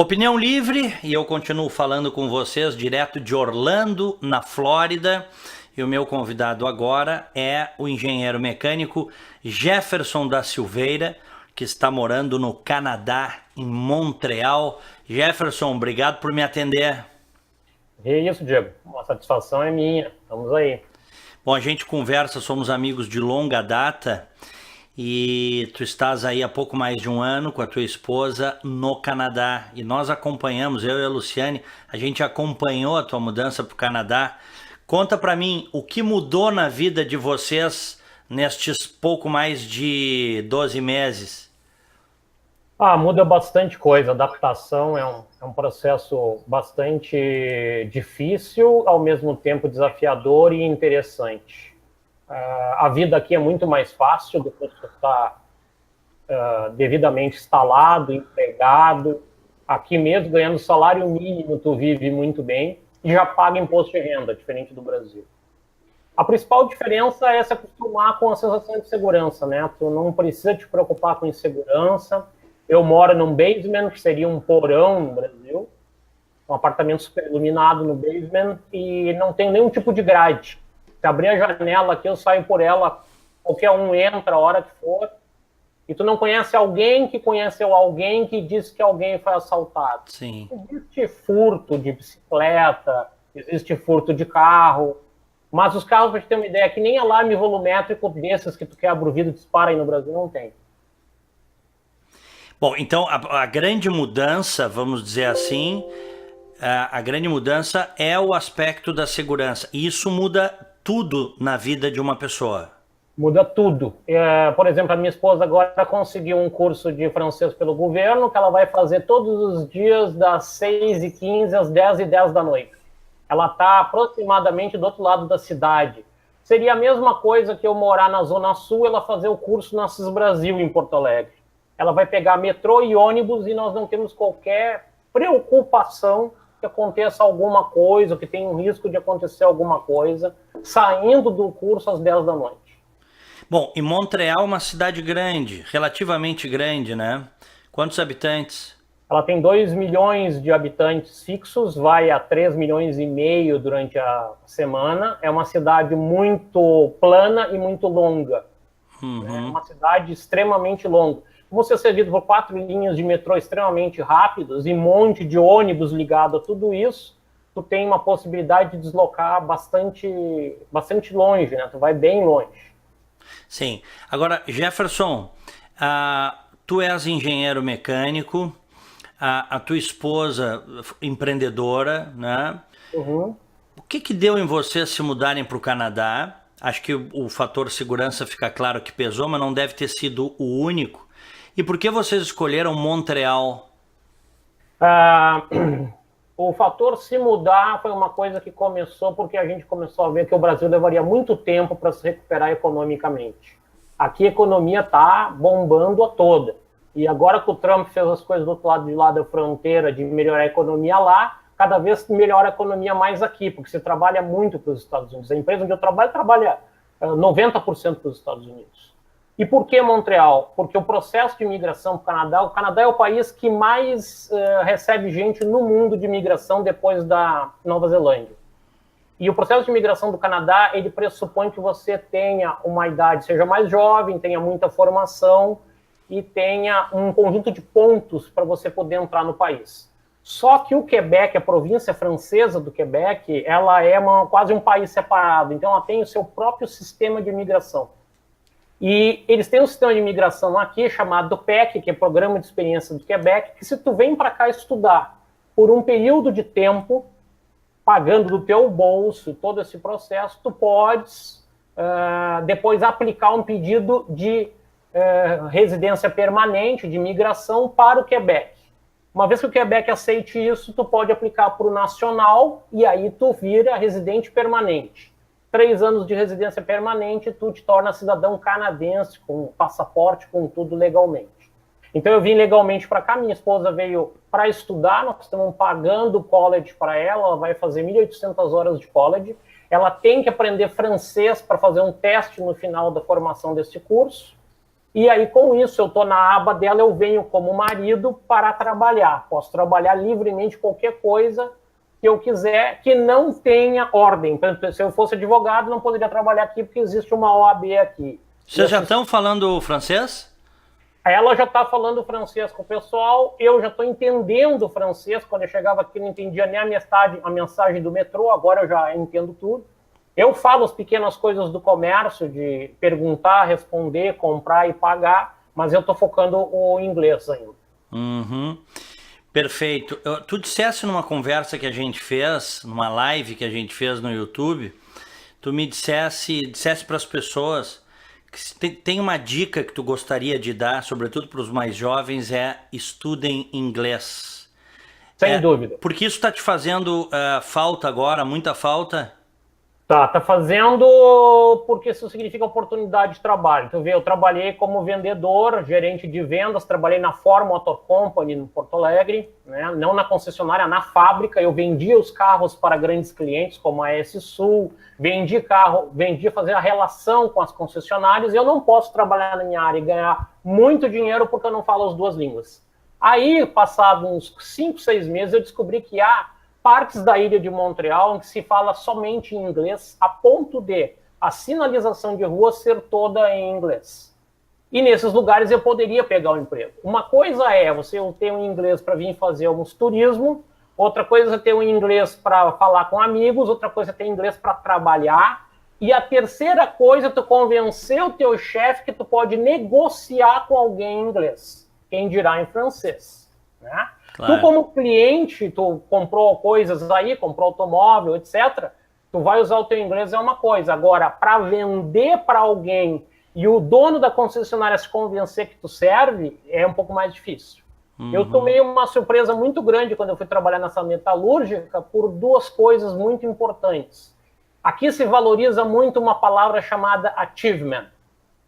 Opinião livre, e eu continuo falando com vocês direto de Orlando, na Flórida. E o meu convidado agora é o engenheiro mecânico Jefferson da Silveira, que está morando no Canadá, em Montreal. Jefferson, obrigado por me atender. É isso, Diego. Uma satisfação é minha. Vamos aí. Bom, a gente conversa, somos amigos de longa data. E tu estás aí há pouco mais de um ano com a tua esposa no Canadá. E nós acompanhamos, eu e a Luciane, a gente acompanhou a tua mudança para o Canadá. Conta para mim, o que mudou na vida de vocês nestes pouco mais de 12 meses? Muda bastante coisa. Adaptação é um processo bastante difícil, ao mesmo tempo desafiador e interessante. A vida aqui é muito mais fácil depois que você está devidamente instalado, empregado. Aqui mesmo, ganhando salário mínimo, tu vive muito bem e já paga imposto de renda, diferente do Brasil. A principal diferença é se acostumar com a sensação de segurança, né? Tu não precisa te preocupar com insegurança. Eu moro num basement, que seria um porão no Brasil, um apartamento super iluminado no basement, e não tem nenhum tipo de grade. Se abrir a janela aqui, eu saio por ela, qualquer um entra a hora que for, e tu não conhece alguém que conheceu alguém que disse que alguém foi assaltado. Sim. Existe furto de bicicleta, existe furto de carro, mas os carros, para te ter uma ideia, que nem alarme volumétrico desses que tu quebra o vidro e dispara aí no Brasil, não tem. Bom, então a grande mudança, vamos dizer assim, a grande mudança é o aspecto da segurança. E isso muda tudo na vida de uma pessoa. Muda tudo. Por exemplo, a minha esposa agora conseguiu um curso de francês pelo governo, que ela vai fazer todos os dias das 6h15 às 10h10 da noite. Ela está aproximadamente do outro lado da cidade. Seria a mesma coisa que eu morar na Zona Sul e ela fazer o curso na CIS Brasil, em Porto Alegre. Ela vai pegar metrô e ônibus e nós não temos qualquer preocupação que aconteça alguma coisa, que tenha um risco de acontecer alguma coisa, saindo do curso às 10 da noite. Bom, e Montreal é uma cidade grande, relativamente grande, né? Quantos habitantes? Ela tem 2 milhões de habitantes fixos, vai a 3,5 milhões durante a semana. É uma cidade muito plana e muito longa. Uhum. É uma cidade extremamente longa. Você é servido por 4 linhas de metrô extremamente rápidas e um monte de ônibus ligado a tudo isso, tu tem uma possibilidade de deslocar bastante longe, né? Tu vai bem longe. Sim. Agora, Jefferson, tu és engenheiro mecânico, a tua esposa empreendedora, né? Uhum. O que deu em vocês se mudarem para o Canadá? Acho que o fator segurança fica claro que pesou, mas não deve ter sido o único. E por que vocês escolheram Montreal? O fator se mudar foi uma coisa que começou porque a gente começou a ver que o Brasil levaria muito tempo para se recuperar economicamente. Aqui a economia está bombando a toda. E agora que o Trump fez as coisas do outro lado de lá da fronteira, de melhorar a economia lá, cada vez melhora a economia mais aqui, porque você trabalha muito para os Estados Unidos. A empresa onde eu trabalho trabalha 90% para os Estados Unidos. E por que Montreal? Porque o processo de migração para o Canadá é o país que mais recebe gente no mundo de migração depois da Nova Zelândia. E o processo de migração do Canadá, ele pressupõe que você tenha uma idade, seja mais jovem, tenha muita formação e tenha um conjunto de pontos para você poder entrar no país. Só que o Quebec, a província francesa do Quebec, ela é quase um país separado, então ela tem o seu próprio sistema de imigração. E eles têm um sistema de imigração aqui chamado PEC, que é Programa de Experiência do Quebec, que se tu vem para cá estudar por um período de tempo, pagando do teu bolso todo esse processo, tu podes depois aplicar um pedido de residência permanente, de imigração para o Quebec. Uma vez que o Quebec aceite isso, tu pode aplicar para o nacional e aí tu vira residente permanente. 3 anos de residência permanente, tu te torna cidadão canadense, com passaporte, com tudo legalmente. Então eu vim legalmente para cá, minha esposa veio para estudar, nós estamos pagando college para ela, ela vai fazer 1.800 horas de college, ela tem que aprender francês para fazer um teste no final da formação desse curso, E aí, com isso, eu estou na aba dela, eu venho como marido para trabalhar. Posso trabalhar livremente qualquer coisa que eu quiser, que não tenha ordem. Se eu fosse advogado, não poderia trabalhar aqui, porque existe uma OAB aqui. Vocês já estão falando francês? Ela já está falando francês com o pessoal, eu já estou entendendo francês. Quando eu chegava aqui, não entendia nem a mensagem do metrô, agora eu já entendo tudo. Eu falo as pequenas coisas do comércio, de perguntar, responder, comprar e pagar, mas eu estou focando o inglês ainda. Uhum. Perfeito. Tu dissesse numa conversa que a gente fez, numa live que a gente fez no YouTube, tu me dissesse para as pessoas que tem uma dica que tu gostaria de dar, sobretudo para os mais jovens, é estudem inglês. Sem dúvida. Porque isso está te fazendo falta agora, muita falta? Tá fazendo porque isso significa oportunidade de trabalho. Tu vê, eu trabalhei como vendedor, gerente de vendas, trabalhei na Ford Motor Company, no Porto Alegre, né? Não na concessionária, na fábrica. Eu vendia os carros para grandes clientes, como a S Sul, vendia fazer a relação com as concessionárias. Eu não posso trabalhar na minha área e ganhar muito dinheiro porque eu não falo as duas línguas. Aí, passado uns 5, 6 meses, eu descobri que há partes da ilha de Montreal em que se fala somente em inglês, a ponto de a sinalização de rua ser toda em inglês. E nesses lugares eu poderia pegar um emprego. Uma coisa é você ter um inglês para vir fazer alguns turismo, outra coisa é ter um inglês para falar com amigos, outra coisa é ter inglês para trabalhar, e a terceira coisa é tu convencer o teu chefe que tu pode negociar com alguém em inglês, quem dirá em francês, né? Claro. Tu, como cliente, tu comprou coisas aí, comprou automóvel, etc. Tu vai usar o teu inglês, é uma coisa. Agora, para vender para alguém e o dono da concessionária se convencer que tu serve, é um pouco mais difícil. Uhum. Eu tomei uma surpresa muito grande quando eu fui trabalhar nessa metalúrgica por duas coisas muito importantes. Aqui se valoriza muito uma palavra chamada achievement.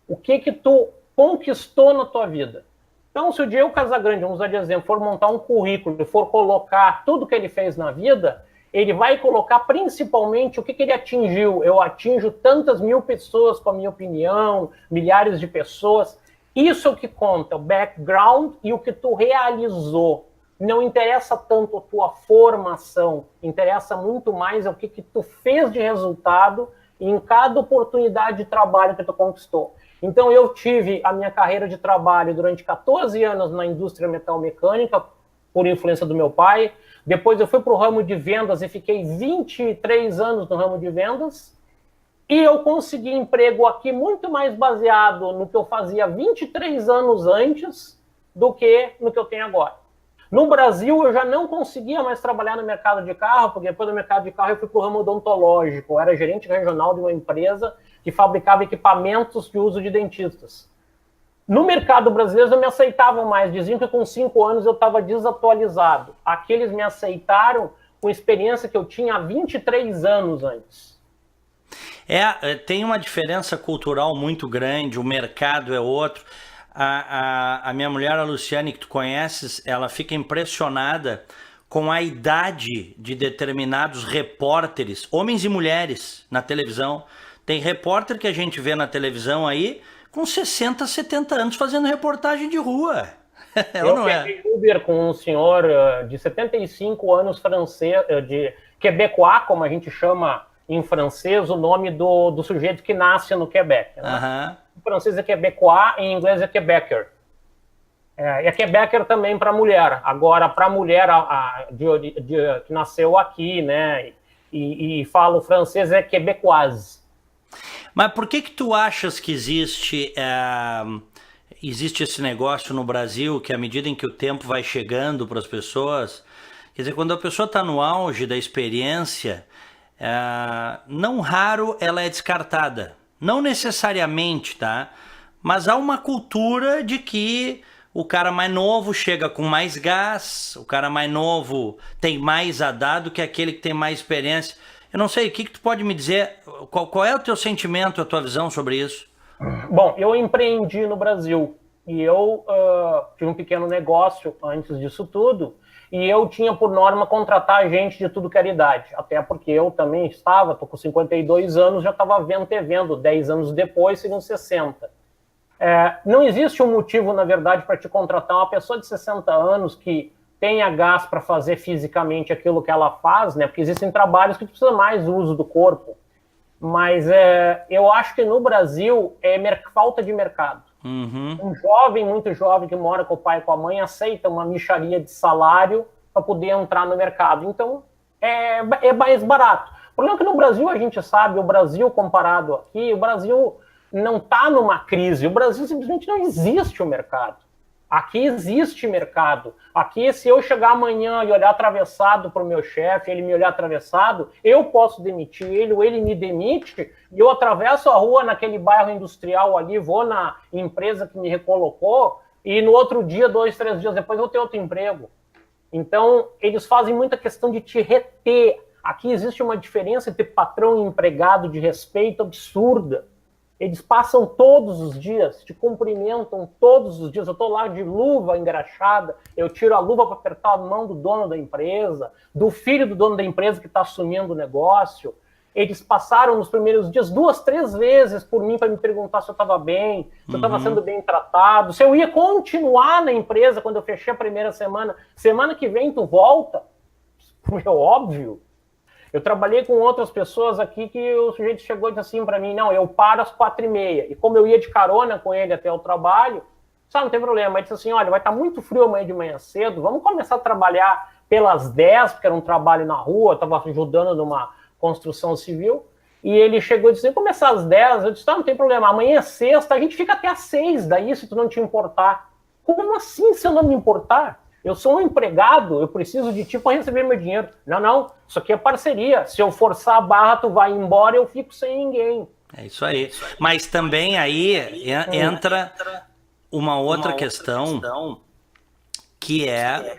O que tu conquistou na tua vida? Então, se o Diego Casagrande, vamos usar de exemplo, for montar um currículo e for colocar tudo que ele fez na vida, ele vai colocar principalmente o que ele atingiu. Eu atinjo tantas mil pessoas com a minha opinião, milhares de pessoas. Isso é o que conta, o background e o que tu realizou. Não interessa tanto a tua formação, interessa muito mais o que tu fez de resultado em cada oportunidade de trabalho que tu conquistou. Então, eu tive a minha carreira de trabalho durante 14 anos na indústria metalmecânica, por influência do meu pai. Depois eu fui para o ramo de vendas e fiquei 23 anos no ramo de vendas. E eu consegui emprego aqui muito mais baseado no que eu fazia 23 anos antes do que no que eu tenho agora. No Brasil, eu já não conseguia mais trabalhar no mercado de carro, porque depois do mercado de carro eu fui para o ramo odontológico. Eu era gerente regional de uma empresa que fabricava equipamentos de uso de dentistas. No mercado brasileiro, não me aceitavam mais. Diziam que com 5 anos eu estava desatualizado. Aqui eles me aceitaram com experiência que eu tinha há 23 anos antes. Tem uma diferença cultural muito grande, o mercado é outro. A minha mulher, a Luciane, que tu conheces, ela fica impressionada com a idade de determinados repórteres, homens e mulheres, na televisão. Tem repórter que a gente vê na televisão aí com 60, 70 anos fazendo reportagem de rua. Eu peguei Uber com um senhor de 75 anos francês, de quebecois, como a gente chama em francês, o nome do sujeito que nasce no Quebec. Né? Uhum. Em francês é quebecois, em inglês é quebecer. E é quebecer também para mulher. Agora, para mulher que nasceu aqui, né, e fala o francês, é quebecoise. Mas por que tu achas que existe esse negócio no Brasil, que à medida em que o tempo vai chegando para as pessoas, quer dizer, quando a pessoa está no auge da experiência, não raro ela é descartada. Não necessariamente, tá? Mas há uma cultura de que o cara mais novo chega com mais gás, o cara mais novo tem mais a dar do que aquele que tem mais experiência. Eu não sei, o que tu pode me dizer? Qual é o teu sentimento, a tua visão sobre isso? Bom, eu empreendi no Brasil e eu tive um pequeno negócio antes disso tudo e eu tinha por norma contratar gente de tudo que era idade, até porque eu também tô com 52 anos, já estava vendo 10 anos depois, seriam 60. Não existe um motivo, na verdade, para te contratar uma pessoa de 60 anos que tenha gás para fazer fisicamente aquilo que ela faz, né? Porque existem trabalhos que precisam mais do uso do corpo. Mas eu acho que no Brasil é falta de mercado. Uhum. Um jovem, muito jovem, que mora com o pai e com a mãe, aceita uma mixaria de salário para poder entrar no mercado. Então, é mais barato. O problema é que no Brasil, a gente sabe, o Brasil comparado aqui, o Brasil não está numa crise. O Brasil simplesmente não existe o mercado. Aqui existe mercado. Aqui, se eu chegar amanhã e olhar atravessado para o meu chefe, ele me olhar atravessado, eu posso demitir ele, ou ele me demite, e eu atravesso a rua naquele bairro industrial ali, vou na empresa que me recolocou, e no outro dia, 2, 3 dias depois, eu vou ter outro emprego. Então, eles fazem muita questão de te reter. Aqui existe uma diferença entre patrão e empregado de respeito absurda. Eles passam todos os dias, te cumprimentam todos os dias. Eu estou lá de luva engraxada, eu tiro a luva para apertar a mão do dono da empresa, do filho do dono da empresa que está assumindo o negócio. Eles passaram nos primeiros dias 2, 3 vezes por mim para me perguntar se eu estava bem, se eu estava sendo bem tratado, se eu ia continuar na empresa quando eu fechei a primeira semana. Semana que vem tu volta? É óbvio. Eu trabalhei com outras pessoas aqui que o sujeito chegou e disse assim para mim, não, eu paro às 4h30. E como eu ia de carona com ele até o trabalho, não tem problema. Ele disse assim, olha, vai estar muito frio amanhã de manhã cedo, vamos começar a trabalhar pelas 10, porque era um trabalho na rua, eu estava ajudando numa construção civil. E ele chegou e disse, começar às 10, eu disse, não tem problema, amanhã é sexta, a gente fica até às 6, daí se tu não te importar. Como assim se eu não me importar? Eu sou um empregado, eu preciso de ti para receber meu dinheiro. Não, isso aqui é parceria. Se eu forçar a barra, tu vai embora, eu fico sem ninguém. É isso aí. Mas também aí entra uma outra questão, que é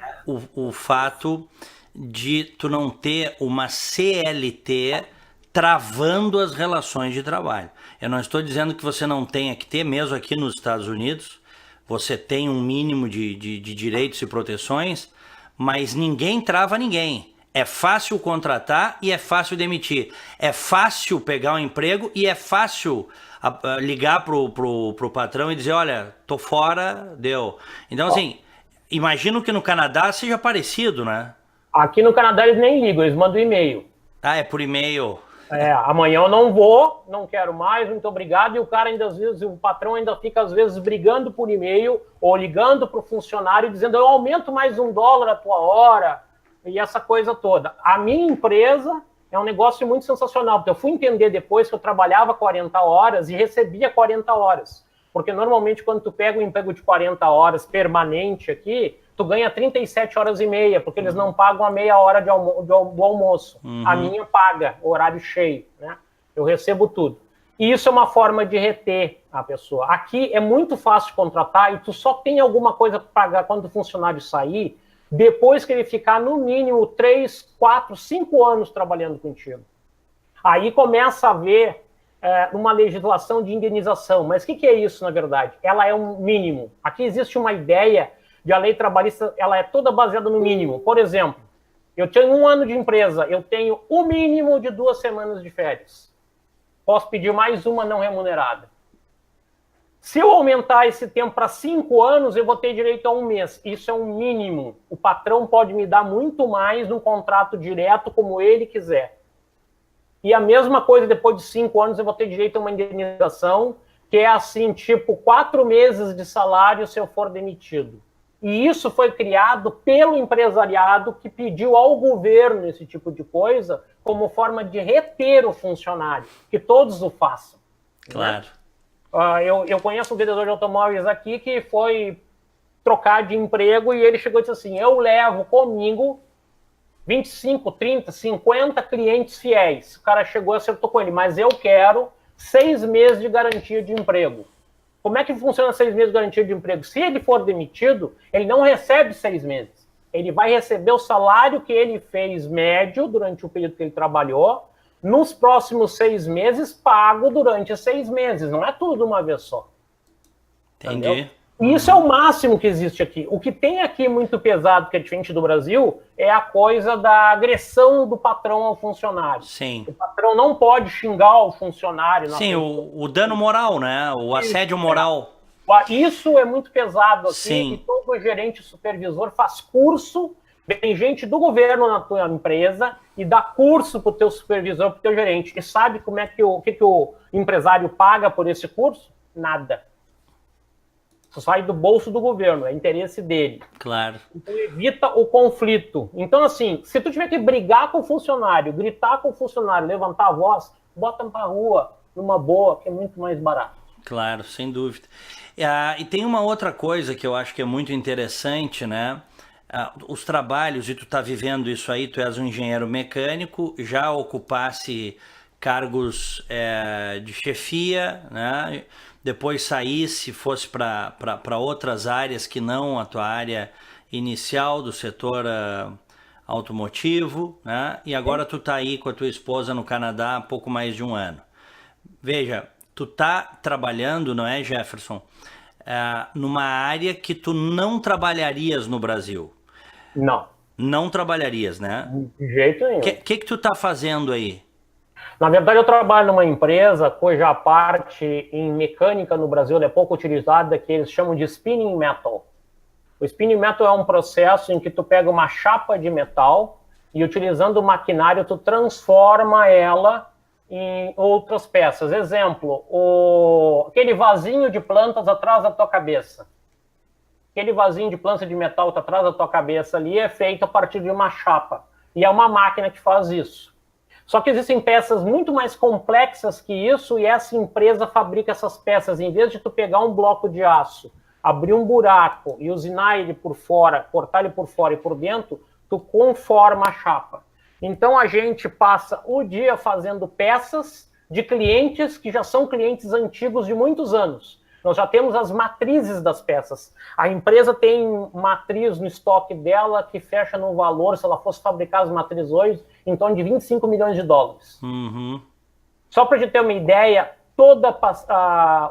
o fato de tu não ter uma CLT travando as relações de trabalho. Eu não estou dizendo que você não tenha que ter, mesmo aqui nos Estados Unidos, você tem um mínimo de direitos e proteções, mas ninguém trava ninguém. É fácil contratar e é fácil demitir. É fácil pegar um emprego e é fácil ligar pro patrão e dizer, olha, tô fora, deu. Então, assim, imagino que no Canadá seja parecido, né? Aqui no Canadá eles nem ligam, eles mandam e-mail. Ah, é por e-mail. Amanhã eu não vou, não quero mais, muito obrigado. E o cara ainda, às vezes, o patrão ainda fica, às vezes, brigando por e-mail ou ligando para o funcionário dizendo, eu aumento mais $1 a tua hora, e essa coisa toda. A minha empresa é um negócio muito sensacional, porque eu fui entender depois que eu trabalhava 40 horas e recebia 40 horas. Porque normalmente quando tu pega um emprego de 40 horas permanente aqui, tu ganha 37 horas e meia, porque eles não pagam a meia hora do almoço. A minha paga, horário cheio, né? Eu recebo tudo. E isso é uma forma de reter a pessoa. Aqui é muito fácil contratar e tu só tem alguma coisa para pagar quando o funcionário sair, depois que ele ficar no mínimo 3, 4, 5 anos trabalhando contigo. Aí começa a haver uma legislação de indenização. Mas o que é isso, na verdade? Ela é um mínimo. Aqui existe uma ideia de a lei trabalhista, ela é toda baseada no mínimo. Por exemplo, eu tenho 1 ano de empresa, eu tenho o mínimo de 2 semanas de férias. Posso pedir mais uma não remunerada. Se eu aumentar esse tempo para 5 anos, eu vou ter direito a 1 mês. Isso é um mínimo. O patrão pode me dar muito mais num contrato direto, como ele quiser. E a mesma coisa, depois de 5 anos, eu vou ter direito a uma indenização, que é assim, tipo, 4 meses de salário se eu for demitido. E isso foi criado pelo empresariado que pediu ao governo esse tipo de coisa como forma de reter o funcionário, que todos o façam. Claro. Né? Eu conheço um vendedor de automóveis aqui que foi trocar de emprego e ele chegou e disse assim, eu levo comigo 25, 30, 50 clientes fiéis. O cara chegou e acertou com ele, mas eu quero 6 meses de garantia de emprego. Como é que funciona 6 meses de garantia de emprego? Se ele for demitido, ele não recebe 6 meses. Ele vai receber o salário que ele fez médio durante o período que ele trabalhou, nos próximos 6 meses, pago durante 6 meses. Não é tudo de uma vez só. Entendi. Entendeu? E isso é o máximo que existe aqui. O que tem aqui muito pesado, que é diferente do Brasil, é a coisa da agressão do patrão ao funcionário. Sim. O patrão não pode xingar o funcionário. Sim, o dano moral, né? O assédio moral. Isso é muito pesado aqui, Sim. e todo gerente supervisor faz curso, vem gente do governo na tua empresa e dá curso para o teu supervisor, para o teu gerente. E sabe como é que o empresário paga por esse curso? Nada. Isso sai do bolso do governo, é interesse dele. Claro. Então evita o conflito. Então, assim, se tu tiver que brigar com o funcionário, gritar com o funcionário, levantar a voz, bota pra rua, numa boa, que é muito mais barato. Claro, sem dúvida. E tem uma outra coisa que eu acho que é muito interessante, né? Os trabalhos, e tu tá vivendo isso aí, tu és um engenheiro mecânico, já ocupasse cargos de chefia, né? Depois saísse, fosse para outras áreas que não a tua área inicial do setor automotivo, né? E agora tu tá aí com a tua esposa no Canadá há pouco mais de um ano. Veja, tu tá trabalhando, não é, Jefferson? Numa área que tu não trabalharias no Brasil. Não. Não trabalharias, né? De jeito nenhum. O que tu tá fazendo aí? Na verdade, eu trabalho numa empresa cuja parte em mecânica no Brasil é pouco utilizada, que eles chamam de spinning metal. O spinning metal é um processo em que tu pega uma chapa de metal e, utilizando o maquinário, tu transforma ela em outras peças. Exemplo, aquele vasinho de plantas atrás da tua cabeça. Aquele vasinho de planta de metal que está atrás da tua cabeça ali é feito a partir de uma chapa. E é uma máquina que faz isso. Só que existem peças muito mais complexas que isso, e essa empresa fabrica essas peças. Em vez de tu pegar um bloco de aço, abrir um buraco e usinar ele por fora, cortar ele por fora e por dentro, tu conforma a chapa. Então a gente passa o dia fazendo peças de clientes que já são clientes antigos de muitos anos. Nós já temos as matrizes das peças. A empresa tem matriz no estoque dela que fecha no valor, se ela fosse fabricar as matrizes hoje, em torno de 25 milhões de dólares. Uhum. Só para a gente ter uma ideia, toda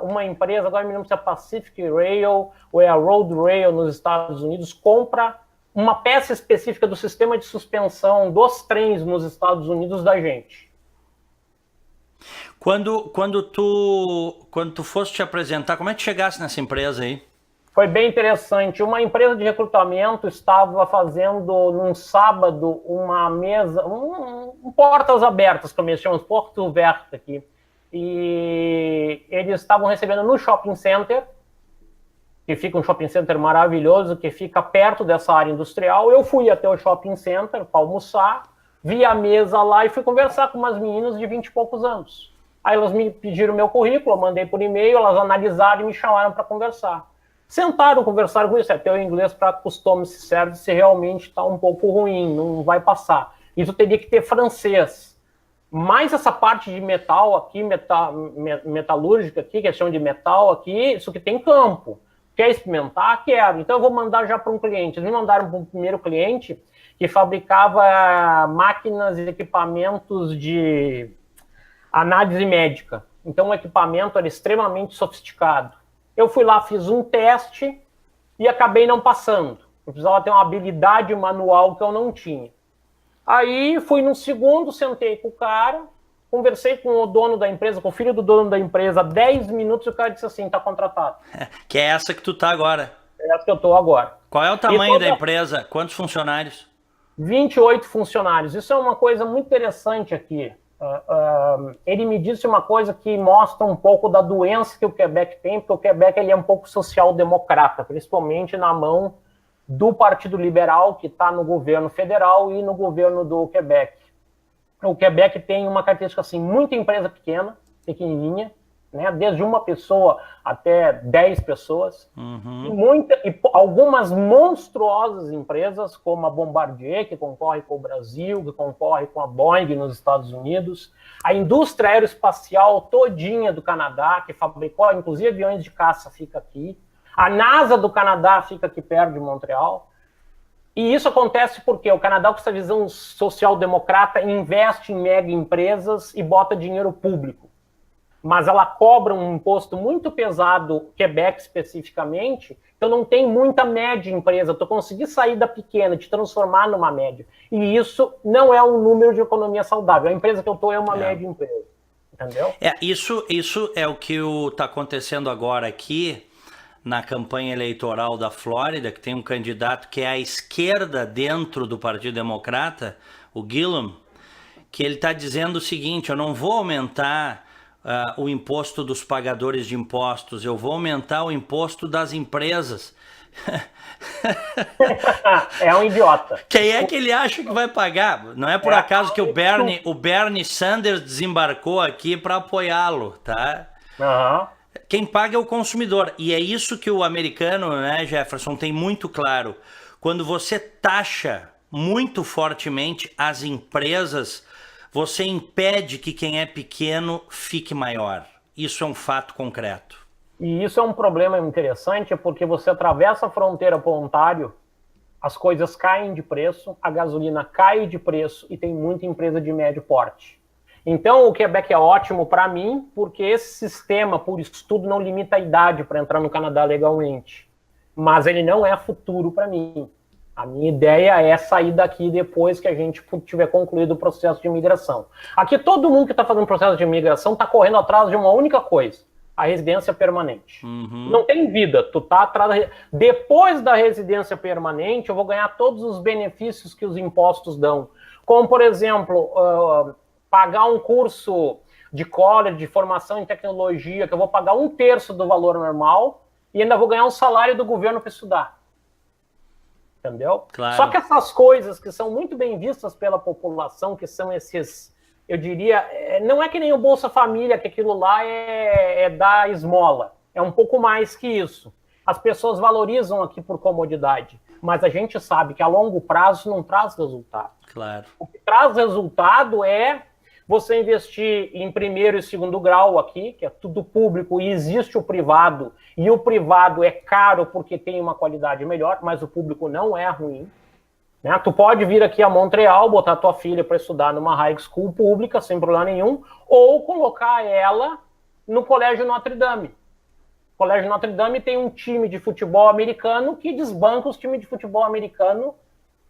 uma empresa, agora me lembro se é Pacific Rail ou é a Road Rail nos Estados Unidos, compra uma peça específica do sistema de suspensão dos trens nos Estados Unidos da gente. Quando tu foste te apresentar, como é que chegasse nessa empresa aí? Foi bem interessante. Uma empresa de recrutamento estava fazendo, num sábado, uma mesa, portas abertas, como eles chamam, portas abertas aqui. E eles estavam recebendo no shopping center, que fica um shopping center maravilhoso, que fica perto dessa área industrial. Eu fui até o shopping center para almoçar, vi a mesa lá e fui conversar com umas meninas de 20 e poucos anos. Aí elas me pediram meu currículo, eu mandei por e-mail, elas analisaram e me chamaram para conversar. Sentaram, conversaram com isso, até o inglês para customer service se realmente está um pouco ruim, não vai passar. Isso teria que ter francês. Mas essa parte de metal aqui, metalúrgica aqui, questão de metal aqui, isso que tem campo. Quer experimentar? Quero. Então eu vou mandar já para um cliente. Eles me mandaram para um primeiro cliente que fabricava máquinas e equipamentos de análise médica. Então o equipamento era extremamente sofisticado. Eu fui lá, fiz um teste e acabei não passando. Eu precisava ter uma habilidade manual que eu não tinha. Aí fui no segundo, sentei com o cara, conversei com o dono da empresa, com o filho do dono da empresa, 10 minutos, e o cara disse assim, tá contratado. Que é essa que tu tá agora. É essa que eu tô agora. Qual é o tamanho da empresa? Quantos funcionários? 28 funcionários. Isso é uma coisa muito interessante aqui. Ele me disse uma coisa que mostra um pouco da doença que o Quebec tem, porque o Quebec ele é um pouco social-democrata, principalmente na mão do Partido Liberal, que está no governo federal e no governo do Quebec. O Quebec tem uma característica assim, muita empresa pequena, pequenininha, né, desde uma pessoa até 10 pessoas, e algumas monstruosas empresas, como a Bombardier, que concorre com o Brasil, que concorre com a Boeing nos Estados Unidos, a indústria aeroespacial todinha do Canadá, que fabricou, inclusive, aviões de caça, fica aqui, a NASA do Canadá fica aqui perto de Montreal. E isso acontece porque o Canadá, com essa visão social-democrata, investe em mega empresas e bota dinheiro público. Mas ela cobra um imposto muito pesado, Quebec especificamente, então não tem muita média empresa. Tu conseguir sair da pequena, te transformar numa média. E isso não é um número de economia saudável. A empresa que eu estou é uma média empresa. Entendeu? Isso é o que está acontecendo agora aqui. na campanha eleitoral da Flórida, que tem um candidato que é à esquerda dentro do Partido Democrata, o Gillum, que ele está dizendo o seguinte: eu não vou aumentar o imposto dos pagadores de impostos, eu vou aumentar o imposto das empresas. É um idiota. Quem é que ele acha que vai pagar? Não é por acaso que o Bernie Sanders desembarcou aqui para apoiá-lo, tá? Uhum. Quem paga é o consumidor. E é isso que o americano, né, Jefferson, tem muito claro. Quando você taxa muito fortemente as empresas, você impede que quem é pequeno fique maior. Isso é um fato concreto. E isso é um problema interessante, porque você atravessa a fronteira para o Ontário, as coisas caem de preço, a gasolina cai de preço e tem muita empresa de médio porte. Então, o Quebec é ótimo para mim, porque esse sistema, por estudo, não limita a idade para entrar no Canadá legalmente. Mas ele não é futuro para mim. A minha ideia é sair daqui depois que a gente tiver concluído o processo de imigração. Aqui, todo mundo que está fazendo processo de imigração está correndo atrás de uma única coisa: a residência permanente. Uhum. Não tem vida, tu tá atrás depois da residência permanente, eu vou ganhar todos os benefícios que os impostos dão. Como, por exemplo, pagar um curso de college, de formação em tecnologia, que eu vou pagar 1/3 do valor normal e ainda vou ganhar um salário do governo para estudar. Entendeu? Claro. Só que essas coisas que são muito bem vistas pela população, que são esses, eu diria, não é que nem o Bolsa Família, que aquilo lá é dar esmola. É um pouco mais que isso. As pessoas valorizam aqui por comodidade, mas a gente sabe que a longo prazo não traz resultado. Claro. O que traz resultado é você investir em primeiro e segundo grau aqui, que é tudo público, e existe o privado, e o privado é caro porque tem uma qualidade melhor, mas o público não é ruim. Né? Tu pode vir aqui a Montreal, botar tua filha para estudar numa high school pública, sem problema nenhum, ou colocar ela no Colégio Notre Dame. O Colégio Notre Dame tem um time de futebol americano que desbanca os times de futebol americano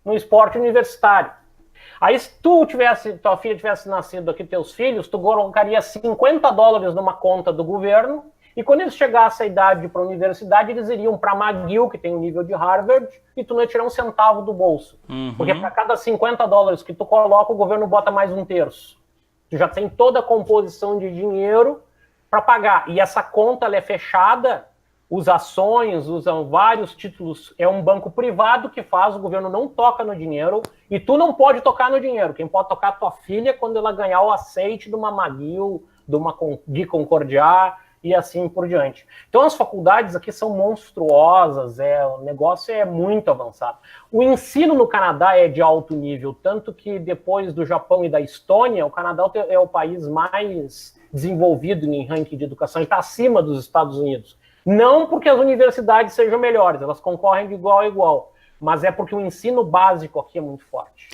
no esporte universitário. Aí, se tua filha tivesse nascido aqui, teus filhos, tu colocaria $50 numa conta do governo, e quando eles chegassem à idade para a universidade, eles iriam para McGill, que tem o nível de Harvard, e tu não ia tirar um centavo do bolso. Uhum. Porque para cada $50 que tu coloca, o governo bota mais 1/3. Tu já tem toda a composição de dinheiro para pagar. E essa conta ela é fechada, os ações, usam vários títulos, é um banco privado que faz, o governo não toca no dinheiro, e tu não pode tocar no dinheiro. Quem pode tocar é a tua filha quando ela ganhar o aceite de uma McGill, de Concordia, e assim por diante. Então as faculdades aqui são monstruosas, o negócio é muito avançado. O ensino no Canadá é de alto nível, tanto que depois do Japão e da Estônia, o Canadá é o país mais desenvolvido em ranking de educação, ele está acima dos Estados Unidos. Não porque as universidades sejam melhores, elas concorrem de igual a igual, mas é porque o ensino básico aqui é muito forte.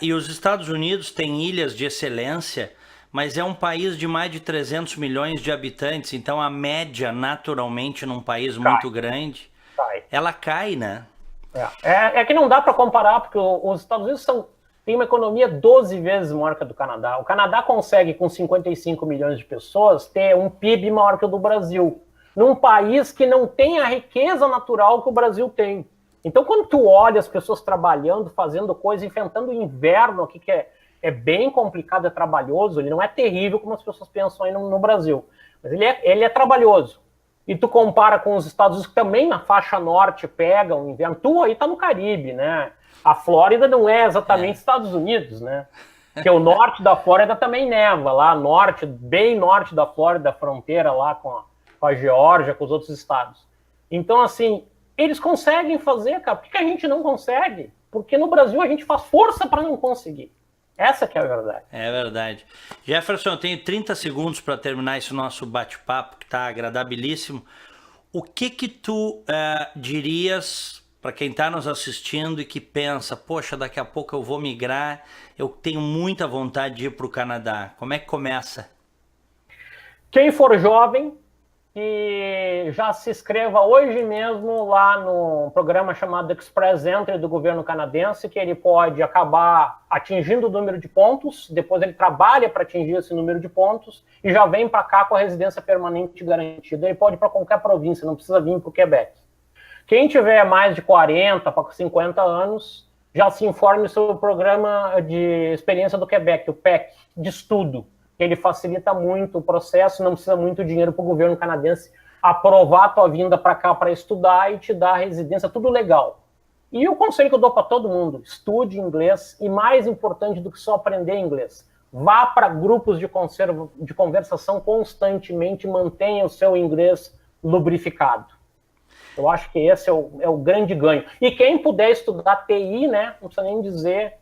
E os Estados Unidos têm ilhas de excelência, mas é um país de mais de 300 milhões de habitantes, então a média, naturalmente, num país muito grande, ela cai, né? É que não dá para comparar, porque os Estados Unidos têm uma economia 12 vezes maior que a do Canadá. O Canadá consegue, com 55 milhões de pessoas, ter um PIB maior que o do Brasil, num país que não tem a riqueza natural que o Brasil tem. Então, quando tu olha as pessoas trabalhando, fazendo coisa, enfrentando o inverno aqui, que é bem complicado, é trabalhoso, ele não é terrível como as pessoas pensam aí no Brasil, mas ele é trabalhoso. E tu compara com os Estados Unidos, que também na faixa norte pegam o inverno. Tu aí tá no Caribe, né? A Flórida não é exatamente Estados Unidos, né? Porque o norte da Flórida também neva, lá norte, bem norte da Flórida, a fronteira lá com a Geórgia, com os outros estados. Então, assim, eles conseguem fazer, cara. Por que a gente não consegue? Porque no Brasil a gente faz força para não conseguir. Essa que é a verdade. É verdade. Jefferson, eu tenho 30 segundos para terminar esse nosso bate-papo, que está agradabilíssimo. O que tu dirias para quem está nos assistindo e que pensa, poxa, daqui a pouco eu vou migrar, eu tenho muita vontade de ir para o Canadá. Como é que começa? Quem for jovem, que já se inscreva hoje mesmo lá no programa chamado Express Entry do governo canadense, que ele pode acabar atingindo o número de pontos, depois ele trabalha para atingir esse número de pontos e já vem para cá com a residência permanente garantida. Ele pode ir para qualquer província, não precisa vir para o Quebec. Quem tiver mais de 40 para 50 anos, já se informe sobre o programa de experiência do Quebec, o PEC, de estudo. Ele facilita muito o processo, não precisa muito dinheiro para o governo canadense aprovar a tua vinda para cá para estudar e te dar a residência, tudo legal. E o conselho que eu dou para todo mundo, estude inglês e, mais importante do que só aprender inglês, vá para grupos de conversação constantemente, mantenha o seu inglês lubrificado. Eu acho que esse é o grande ganho. E quem puder estudar TI, né, não precisa nem dizer...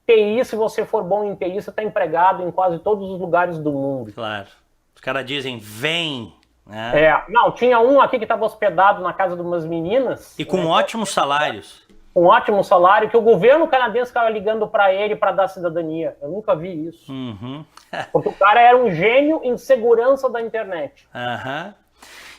TI, se você for bom em TI, você está empregado em quase todos os lugares do mundo. Claro. Os caras dizem, vem. Né? Não, tinha um aqui que estava hospedado na casa de umas meninas. E com ótimos salários. Com ótimo salário, que o governo canadense estava ligando para ele para dar cidadania. Eu nunca vi isso. Uhum. Porque o cara era um gênio em segurança da internet. Uhum.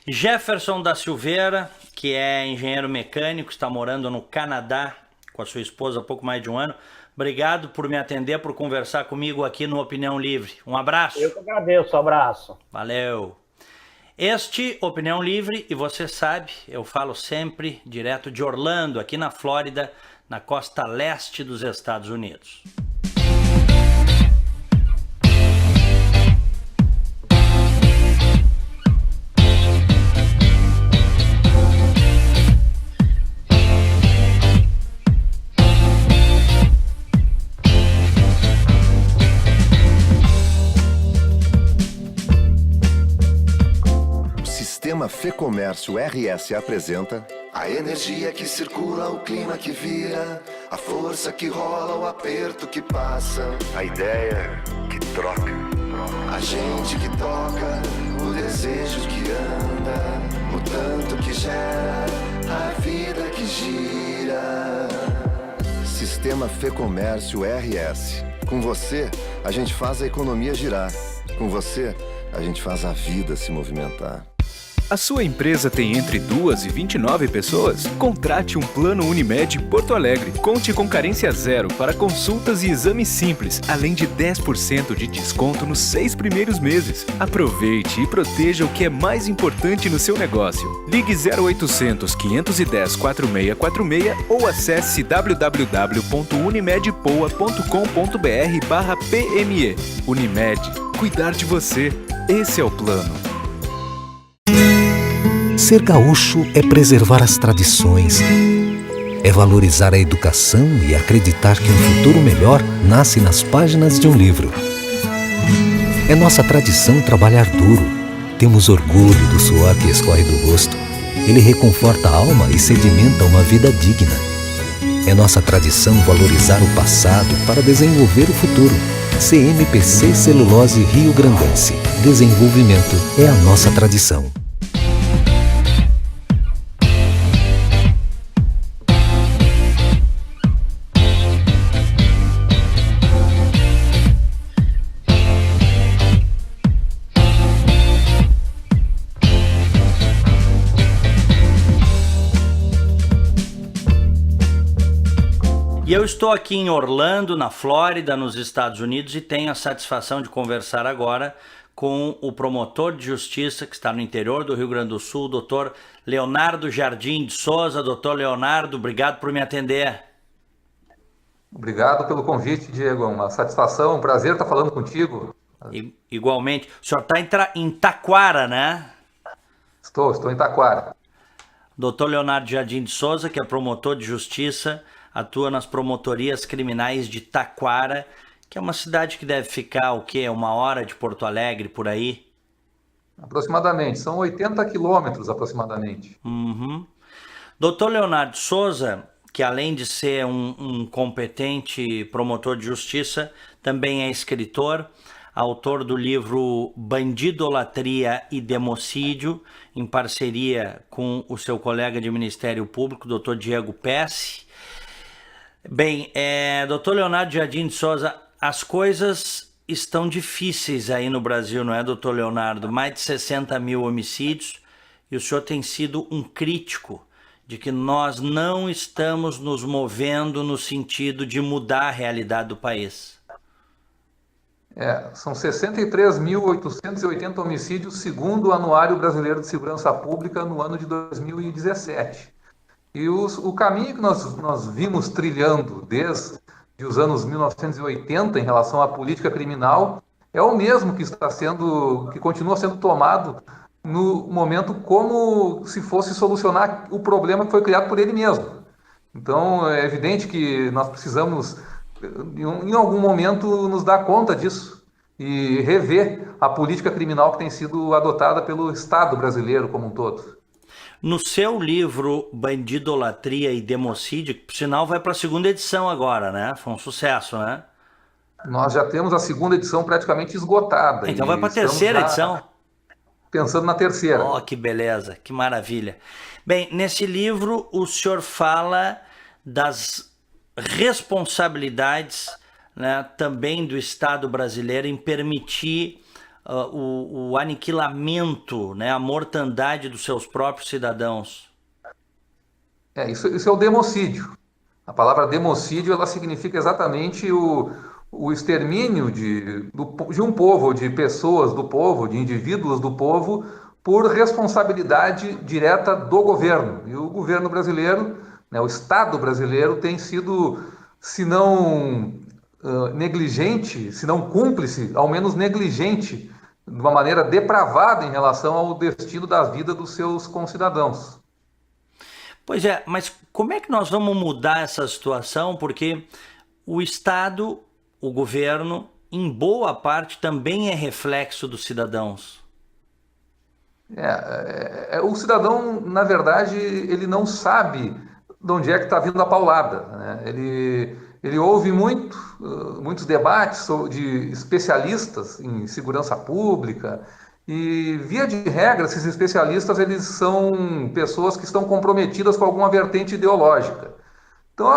Jefferson da Silveira, que é engenheiro mecânico, está morando no Canadá com a sua esposa há pouco mais de um ano. Obrigado por me atender, por conversar comigo aqui no Opinião Livre. Um abraço. Eu que agradeço, abraço. Valeu. Este Opinião Livre, e você sabe, eu falo sempre direto de Orlando, aqui na Flórida, na costa leste dos Estados Unidos. Sistema Fê-Comércio RS apresenta a energia que circula, o clima que vira, a força que rola, o aperto que passa, a ideia que troca, a gente que toca, o desejo que anda, o tanto que gera, a vida que gira. Sistema Fê-Comércio RS. Com você, a gente faz a economia girar. Com você, a gente faz a vida se movimentar. A sua empresa tem entre 2 e 29 pessoas? Contrate um plano Unimed Porto Alegre. Conte com carência zero para consultas e exames simples, além de 10% de desconto nos 6 primeiros meses. Aproveite e proteja o que é mais importante no seu negócio. Ligue 0800 510 4646 ou acesse www.unimedpoa.com.br/PME. Unimed, cuidar de você. Esse é o plano. Ser gaúcho é preservar as tradições, é valorizar a educação e acreditar que um futuro melhor nasce nas páginas de um livro. É nossa tradição trabalhar duro, temos orgulho do suor que escorre do rosto. Ele reconforta a alma e sedimenta uma vida digna. É nossa tradição valorizar o passado para desenvolver o futuro. CMPC Celulose Rio Grandense. Desenvolvimento é a nossa tradição. E eu estou aqui em Orlando, na Flórida, nos Estados Unidos, e tenho a satisfação de conversar agora com o promotor de justiça que está no interior do Rio Grande do Sul, o doutor Leonardo Jardim de Souza. Doutor Leonardo, obrigado por me atender. Obrigado pelo convite, Diego. É uma satisfação, um prazer estar falando contigo. Igualmente. O senhor está em Taquara, né? Estou em Taquara. Doutor Leonardo Jardim de Souza, que é promotor de justiça, atua nas promotorias criminais de Taquara, que é uma cidade que deve ficar, o quê? 1 hora de Porto Alegre, por aí? Aproximadamente, são 80 quilômetros aproximadamente. Uhum. Doutor Leonardo Souza, que além de ser um competente promotor de justiça, também é escritor, autor do livro Bandidolatria e Democídio, em parceria com o seu colega de Ministério Público, doutor Diego Pesce. Bem, doutor Leonardo Jardim de Souza, as coisas estão difíceis aí no Brasil, não é, doutor Leonardo? Mais de 60 mil homicídios, e o senhor tem sido um crítico de que nós não estamos nos movendo no sentido de mudar a realidade do país. São 63.880 homicídios, segundo o Anuário Brasileiro de Segurança Pública, no ano de 2017. E o caminho que nós vimos trilhando desde os anos 1980 em relação à política criminal é o mesmo que continua sendo tomado no momento como se fosse solucionar o problema que foi criado por ele mesmo. Então, é evidente que nós precisamos, em algum momento, nos dar conta disso e rever a política criminal que tem sido adotada pelo Estado brasileiro como um todo. No seu livro Bandidolatria e Democídio, que por sinal vai para a segunda edição agora, né? Foi um sucesso, né? Nós já temos a segunda edição praticamente esgotada. Então vai para a terceira edição. Pensando na terceira. Oh, que beleza, que maravilha. Bem, nesse livro o senhor fala das responsabilidades, né, também do Estado brasileiro em permitir o aniquilamento, né, a mortandade dos seus próprios cidadãos. Isso é o democídio. A palavra democídio, ela significa exatamente o extermínio de um povo, de pessoas do povo, de indivíduos do povo, por responsabilidade direta do governo. E o governo brasileiro, né, o Estado brasileiro, tem sido, se não negligente, se não cúmplice, ao menos negligente, de uma maneira depravada em relação ao destino da vida dos seus concidadãos. Pois é, mas como é que nós vamos mudar essa situação? Porque o Estado, o governo, em boa parte, também é reflexo dos cidadãos. O cidadão, na verdade, ele não sabe de onde é que está vindo a paulada, né? Ele ouve muitos debates de especialistas em segurança pública e, via de regra, esses especialistas eles são pessoas que estão comprometidas com alguma vertente ideológica. Então,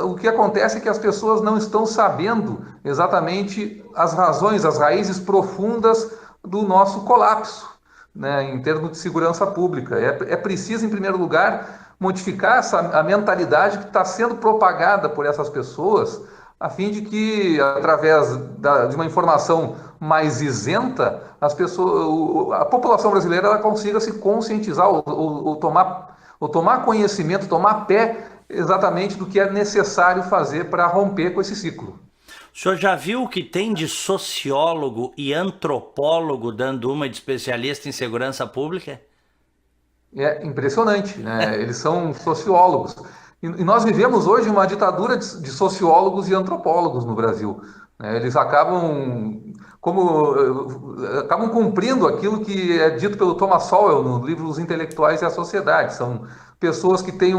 o que acontece é que as pessoas não estão sabendo exatamente as razões, as raízes profundas do nosso colapso, né, em termos de segurança pública. É preciso, em primeiro lugar, modificar a mentalidade que está sendo propagada por essas pessoas, a fim de que, através de uma informação mais isenta, a população brasileira ela consiga se conscientizar ou tomar conhecimento, tomar pé exatamente do que é necessário fazer para romper com esse ciclo. O senhor já viu o que tem de sociólogo e antropólogo dando uma de especialista em segurança pública? É impressionante, né? Eles são sociólogos. E nós vivemos hoje uma ditadura de sociólogos e antropólogos no Brasil. Eles acabam cumprindo aquilo que é dito pelo Thomas Sowell no livro Os Intelectuais e a Sociedade. São pessoas que têm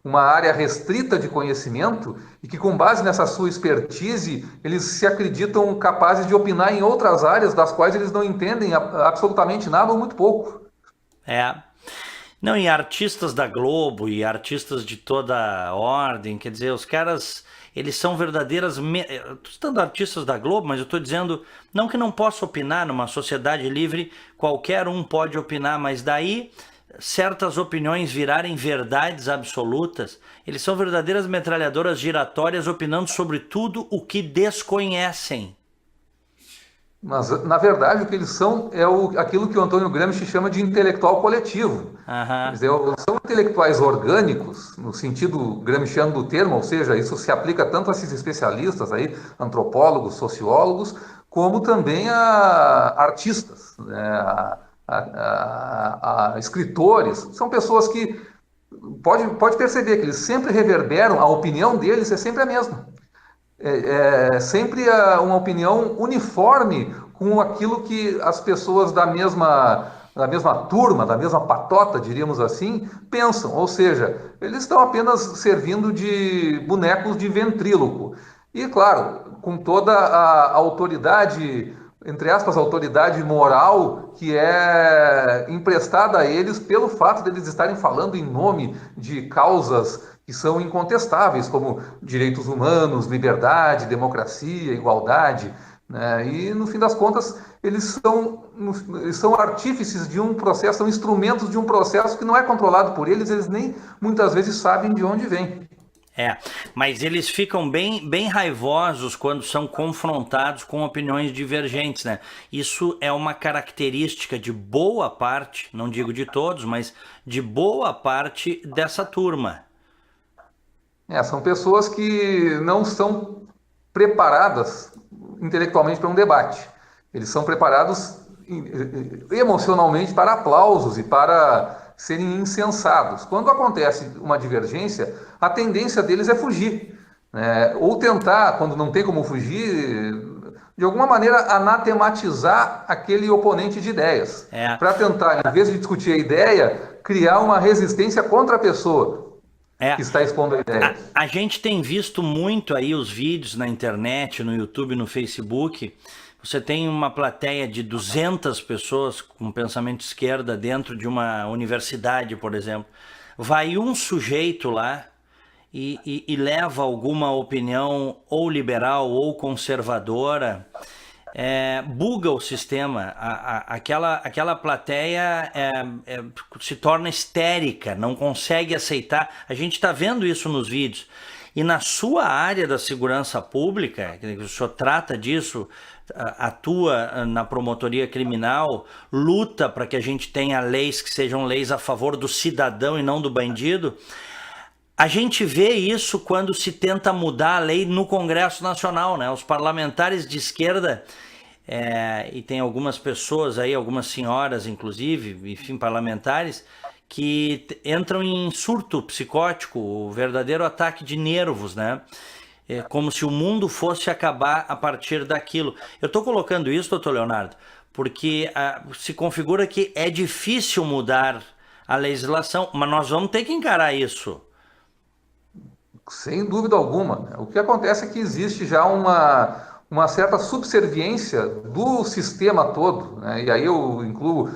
uma área restrita de conhecimento e que, com base nessa sua expertise, eles se acreditam capazes de opinar em outras áreas das quais eles não entendem absolutamente nada ou muito pouco. Não, e artistas da Globo e artistas de toda ordem, quer dizer, os caras, eles são verdadeiras... Estou citando artistas da Globo, mas eu estou dizendo, não que não possa opinar, numa sociedade livre, qualquer um pode opinar, mas daí certas opiniões virarem verdades absolutas, eles são verdadeiras metralhadoras giratórias opinando sobre tudo o que desconhecem. Mas, na verdade, o que eles são é aquilo que o Antônio Gramsci chama de intelectual coletivo. Quer dizer, são intelectuais orgânicos, no sentido gramsciano do termo, ou seja, isso se aplica tanto a esses especialistas, aí, antropólogos, sociólogos, como também a artistas, né, a escritores. São pessoas que, pode perceber que eles sempre reverberam, a opinião deles é sempre a mesma. Sempre uma opinião uniforme com aquilo que as pessoas da mesma turma, da mesma patota, diríamos assim, pensam. Ou seja, eles estão apenas servindo de bonecos de ventríloco. E, claro, com toda a autoridade, entre aspas, autoridade moral que é emprestada a eles pelo fato de eles estarem falando em nome de causas que são incontestáveis, como direitos humanos, liberdade, democracia, igualdade. né? E, no fim das contas, eles são artífices de um processo, são instrumentos de um processo que não é controlado por eles, eles nem muitas vezes sabem de onde vem. Mas eles ficam bem raivosos quando são confrontados com opiniões divergentes, né? Isso é uma característica de boa parte, não digo de todos, mas de boa parte dessa turma. São pessoas que não são preparadas intelectualmente para um debate. Eles são preparados emocionalmente para aplausos e para serem insensados. Quando acontece uma divergência, a tendência deles é fugir, né? Ou tentar, quando não tem como fugir, de alguma maneira anatematizar aquele oponente de ideias, para tentar, em vez de discutir a ideia, criar uma resistência contra a pessoa que está expondo a ideia. A gente tem visto muito aí os vídeos na internet, no YouTube, no Facebook. Você tem uma plateia de 200 pessoas com pensamento de esquerda dentro de uma universidade, por exemplo. Vai um sujeito lá e leva alguma opinião ou liberal ou conservadora, buga o sistema. Aquela plateia se torna histérica, não consegue aceitar. A gente está vendo isso nos vídeos. E na sua área da segurança pública, que o senhor trata disso, atua na promotoria criminal, luta para que a gente tenha leis que sejam leis a favor do cidadão e não do bandido. A gente vê isso quando se tenta mudar a lei no Congresso Nacional, né? Os parlamentares de esquerda, e tem algumas pessoas aí, algumas senhoras inclusive, enfim, parlamentares, que entram em surto psicótico, o verdadeiro ataque de nervos, né? Como se o mundo fosse acabar a partir daquilo. Eu estou colocando isso, doutor Leonardo, porque se configura que é difícil mudar a legislação, mas nós vamos ter que encarar isso. Sem dúvida alguma. O que acontece é que existe já uma certa subserviência do sistema todo, né? E aí eu incluo...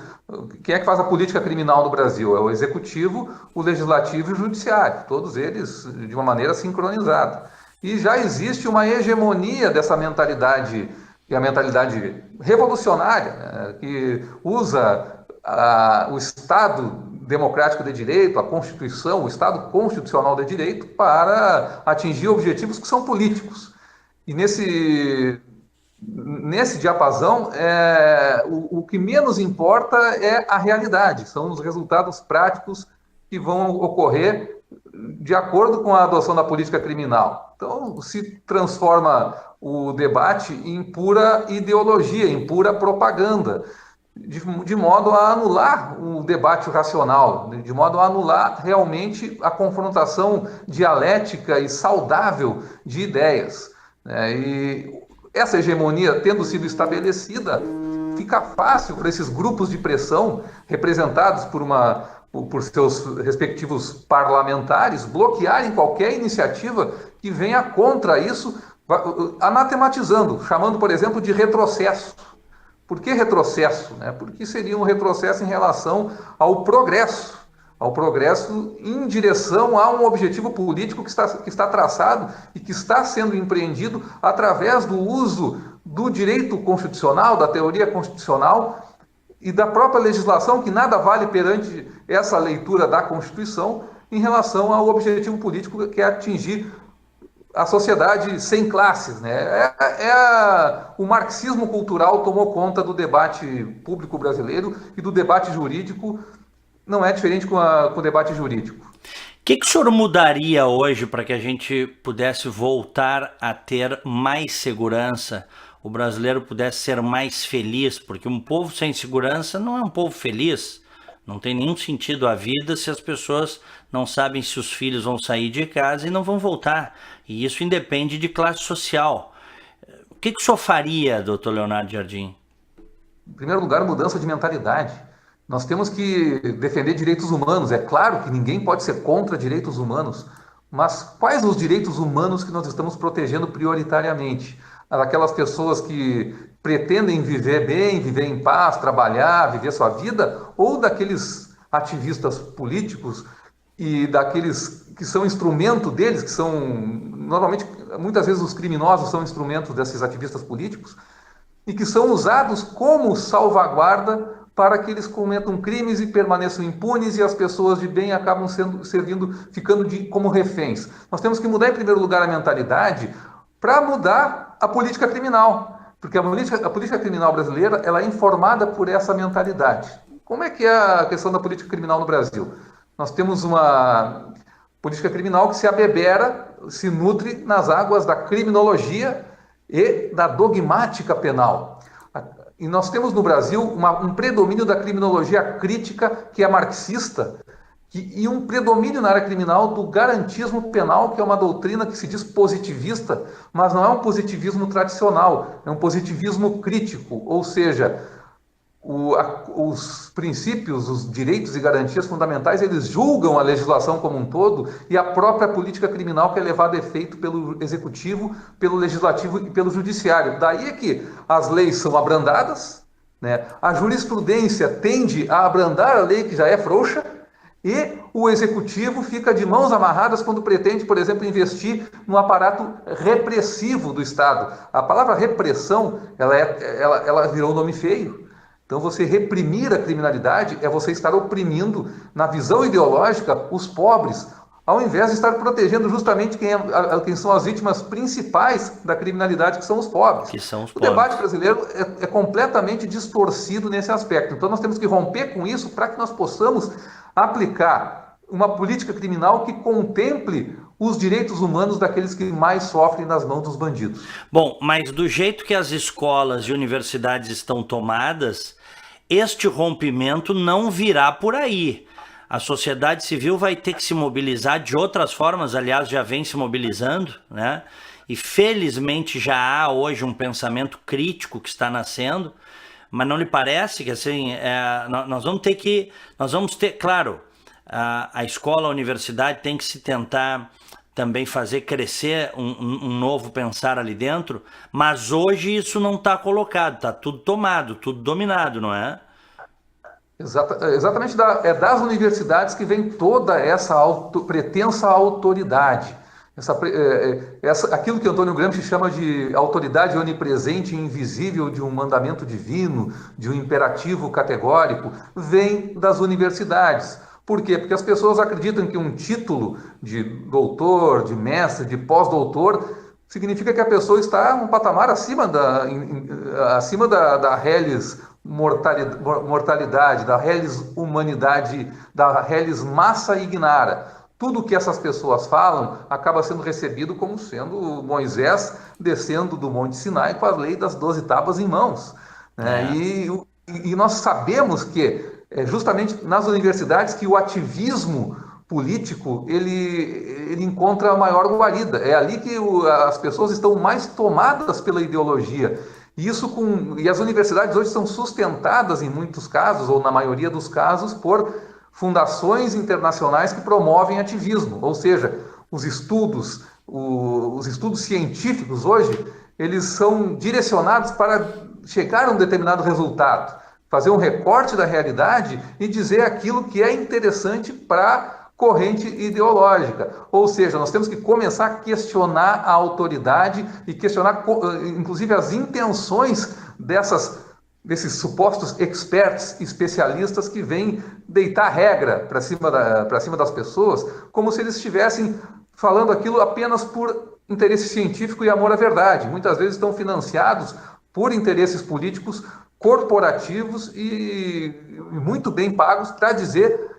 Quem é que faz a política criminal no Brasil? É o Executivo, o Legislativo e o Judiciário, todos eles de uma maneira sincronizada. E já existe uma hegemonia dessa mentalidade, que é a mentalidade revolucionária, né? Que usa o Estado democrático de direito, a Constituição, o Estado constitucional de direito, para atingir objetivos que são políticos. E nesse diapasão, o que menos importa é a realidade, são os resultados práticos que vão ocorrer de acordo com a adoção da política criminal. Então, se transforma o debate em pura ideologia, em pura propaganda, de modo a anular o debate racional, de modo a anular realmente a confrontação dialética e saudável de ideias. E essa hegemonia tendo sido estabelecida, fica fácil para esses grupos de pressão, representados por seus respectivos parlamentares, bloquearem qualquer iniciativa que venha contra isso, anatematizando, chamando, por exemplo, de retrocesso. Por que retrocesso? Porque seria um retrocesso em relação ao progresso em direção a um objetivo político que está traçado e que está sendo empreendido através do uso do direito constitucional, da teoria constitucional e da própria legislação, que nada vale perante essa leitura da Constituição em relação ao objetivo político, que é atingir a sociedade sem classes, né? O marxismo cultural tomou conta do debate público brasileiro e do debate jurídico. Não é diferente com o debate jurídico. O que o senhor mudaria hoje para que a gente pudesse voltar a ter mais segurança, o brasileiro pudesse ser mais feliz? Porque um povo sem segurança não é um povo feliz. Não tem nenhum sentido a vida se as pessoas não sabem se os filhos vão sair de casa e não vão voltar. E isso independe de classe social. O que o senhor faria, doutor Leonardo Jardim? Em primeiro lugar, mudança de mentalidade. Nós temos que defender direitos humanos. É claro que ninguém pode ser contra direitos humanos, mas quais os direitos humanos que nós estamos protegendo prioritariamente? Aquelas pessoas que pretendem viver bem, viver em paz, trabalhar, viver sua vida, ou daqueles ativistas políticos e daqueles que são instrumento deles, que são, normalmente, muitas vezes os criminosos são instrumentos desses ativistas políticos, e que são usados como salvaguarda para que eles cometam crimes e permaneçam impunes e as pessoas de bem acabam ficando como reféns. Nós temos que mudar, em primeiro lugar, a mentalidade para mudar a política criminal, porque a política criminal brasileira ela é informada por essa mentalidade. Como é que é a questão da política criminal no Brasil? Nós temos uma política criminal que se abebera, se nutre nas águas da criminologia e da dogmática penal. E nós temos no Brasil um predomínio da criminologia crítica, que é marxista, e um predomínio na área criminal do garantismo penal, que é uma doutrina que se diz positivista, mas não é um positivismo tradicional, é um positivismo crítico, ou seja, os princípios, os direitos e garantias fundamentais, eles julgam a legislação como um todo e a própria política criminal que é levada a efeito pelo executivo, pelo legislativo e pelo judiciário. Daí é que as leis são abrandadas, né? A jurisprudência tende a abrandar a lei que já é frouxa e o executivo fica de mãos amarradas quando pretende, por exemplo, investir no aparato repressivo do Estado. A palavra repressão, ela virou um nome feio. Então, você reprimir a criminalidade é você estar oprimindo, na visão ideológica, os pobres, ao invés de estar protegendo justamente quem são as vítimas principais da criminalidade, que são os pobres. O debate brasileiro é completamente distorcido nesse aspecto. Então, nós temos que romper com isso para que nós possamos aplicar uma política criminal que contemple os direitos humanos daqueles que mais sofrem nas mãos dos bandidos. Bom, mas do jeito que as escolas e universidades estão tomadas, este rompimento não virá por aí. A sociedade civil vai ter que se mobilizar de outras formas, aliás, já vem se mobilizando, né? E felizmente já há hoje um pensamento crítico que está nascendo, mas não lhe parece que assim, nós vamos ter, claro, a escola, a universidade tem que se tentar também fazer crescer um novo pensar ali dentro, mas hoje isso não está colocado, está tudo tomado, tudo dominado, não é? Exatamente, das universidades que vem toda essa pretensa autoridade, aquilo que Antônio Gramsci chama de autoridade onipresente e invisível de um mandamento divino, de um imperativo categórico, vem das universidades. Por quê? Porque as pessoas acreditam que um título de doutor, de mestre, de pós-doutor, significa que a pessoa está um patamar acima da reles mortalidade, da reles humanidade, da reles massa ignara. Tudo que essas pessoas falam acaba sendo recebido como sendo Moisés descendo do Monte Sinai com a lei das 12 tábuas em mãos. Né? E nós sabemos que é justamente nas universidades que o ativismo político ele encontra a maior guarida. É ali que as pessoas estão mais tomadas pela ideologia. E as universidades hoje são sustentadas em muitos casos, ou na maioria dos casos, por fundações internacionais que promovem ativismo. Ou seja, os estudos científicos hoje, eles são direcionados para chegar a um determinado resultado, fazer um recorte da realidade e dizer aquilo que é interessante para a corrente ideológica. Ou seja, nós temos que começar a questionar a autoridade e questionar, inclusive, as intenções desses supostos experts, especialistas que vêm deitar regra para cima das pessoas, como se eles estivessem falando aquilo apenas por interesse científico e amor à verdade. Muitas vezes estão financiados por interesses políticos corporativos e muito bem pagos para dizer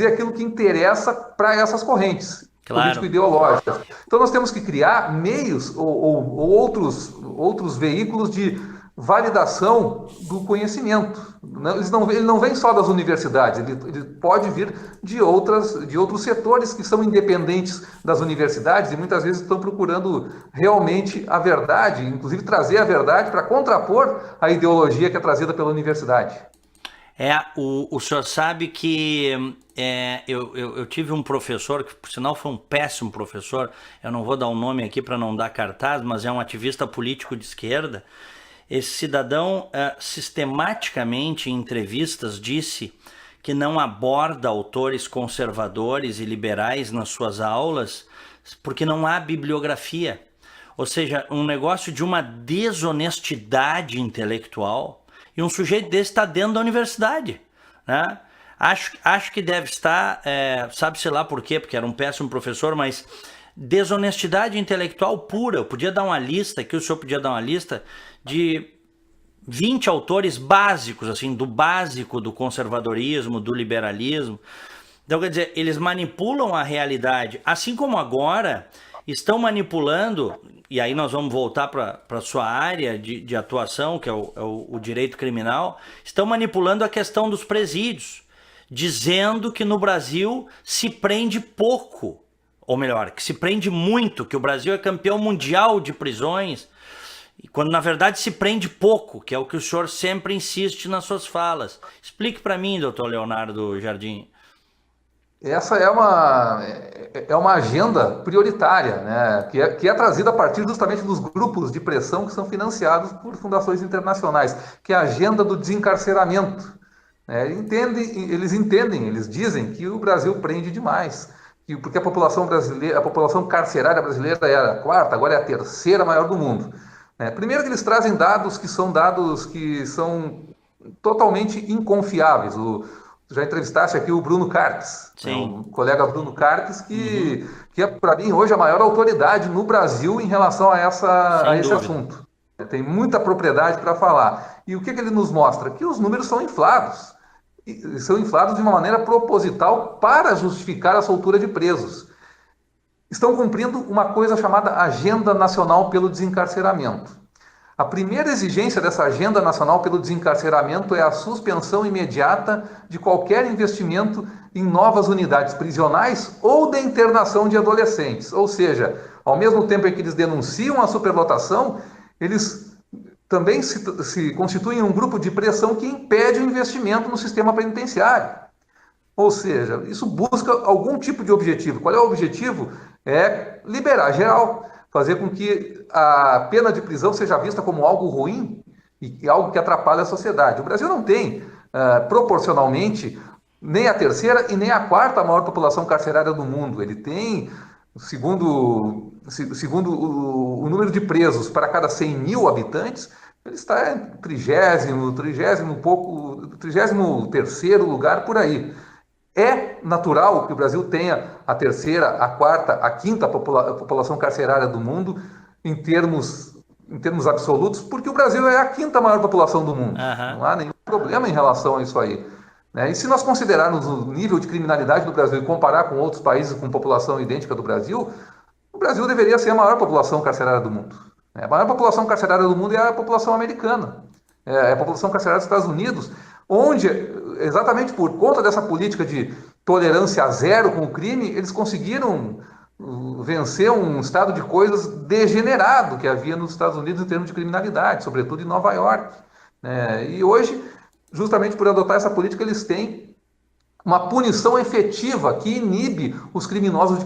aquilo que interessa para essas correntes político-ideológicas. Então nós temos que criar meios ou outros veículos de validação do conhecimento. Ele não vem só das universidades, ele pode vir de outros setores que são independentes das universidades e muitas vezes estão procurando realmente a verdade, inclusive trazer a verdade para contrapor a ideologia que é trazida pela universidade. O senhor sabe que eu tive um professor, que por sinal foi um péssimo professor, eu não vou dar o nome aqui para não dar cartaz, mas é um ativista político de esquerda. Esse cidadão, sistematicamente em entrevistas, disse que não aborda autores conservadores e liberais nas suas aulas porque não há bibliografia. Ou seja, um negócio de uma desonestidade intelectual, e um sujeito desse está dentro da universidade, né? Acho que deve estar, sabe-se lá por quê, porque era um péssimo professor, mas desonestidade intelectual pura. Eu podia dar uma lista, aqui o senhor podia dar uma lista de 20 autores básicos, assim, do básico do conservadorismo, do liberalismo. Então, quer dizer, eles manipulam a realidade, assim como agora estão manipulando, e aí nós vamos voltar para a sua área de atuação, que é o direito criminal, estão manipulando a questão dos presídios, dizendo que no Brasil se prende pouco, ou melhor, que se prende muito, que o Brasil é campeão mundial de prisões, quando na verdade se prende pouco, que é o que o senhor sempre insiste nas suas falas. Explique para mim, doutor Leonardo Jardim. Essa é uma agenda prioritária, né, que é trazida a partir justamente dos grupos de pressão que são financiados por fundações internacionais, que é a agenda do desencarceramento. Eles dizem que o Brasil prende demais, porque a população carcerária brasileira era a quarta, agora é a terceira maior do mundo. Primeiro que eles trazem dados que são totalmente inconfiáveis. Já entrevistaste aqui o Bruno Kartes, o colega Bruno Kartes, que é, para mim, hoje a maior autoridade no Brasil em relação a esse assunto. Tem muita propriedade para falar. E o que ele nos mostra? Que os números são inflados. E são inflados de uma maneira proposital para justificar a soltura de presos. Estão cumprindo uma coisa chamada Agenda Nacional pelo Desencarceramento. A primeira exigência dessa Agenda Nacional pelo Desencarceramento é a suspensão imediata de qualquer investimento em novas unidades prisionais ou de internação de adolescentes. Ou seja, ao mesmo tempo em que eles denunciam a superlotação, eles também se constituem um grupo de pressão que impede o investimento no sistema penitenciário. Ou seja, isso busca algum tipo de objetivo. Qual é o objetivo? É liberar geral, fazer com que a pena de prisão seja vista como algo ruim e algo que atrapalha a sociedade. O Brasil não tem, proporcionalmente, nem a terceira e nem a quarta maior população carcerária do mundo. Ele tem, segundo o número de presos para cada 100 mil habitantes, ele está em 33º lugar por aí. É natural que o Brasil tenha a terceira, a quarta, a quinta população carcerária do mundo em termos absolutos, porque o Brasil é a quinta maior população do mundo. Não há nenhum problema em relação a isso aí. E se nós considerarmos o nível de criminalidade do Brasil e comparar com outros países com população idêntica do Brasil, o Brasil deveria ser a maior população carcerária do mundo. A maior população carcerária do mundo é a população americana, é a população carcerária dos Estados Unidos, onde, exatamente por conta dessa política de tolerância zero com o crime, eles conseguiram vencer um estado de coisas degenerado que havia nos Estados Unidos em termos de criminalidade, sobretudo em Nova York. E hoje, justamente por adotar essa política, eles têm uma punição efetiva que inibe os criminosos de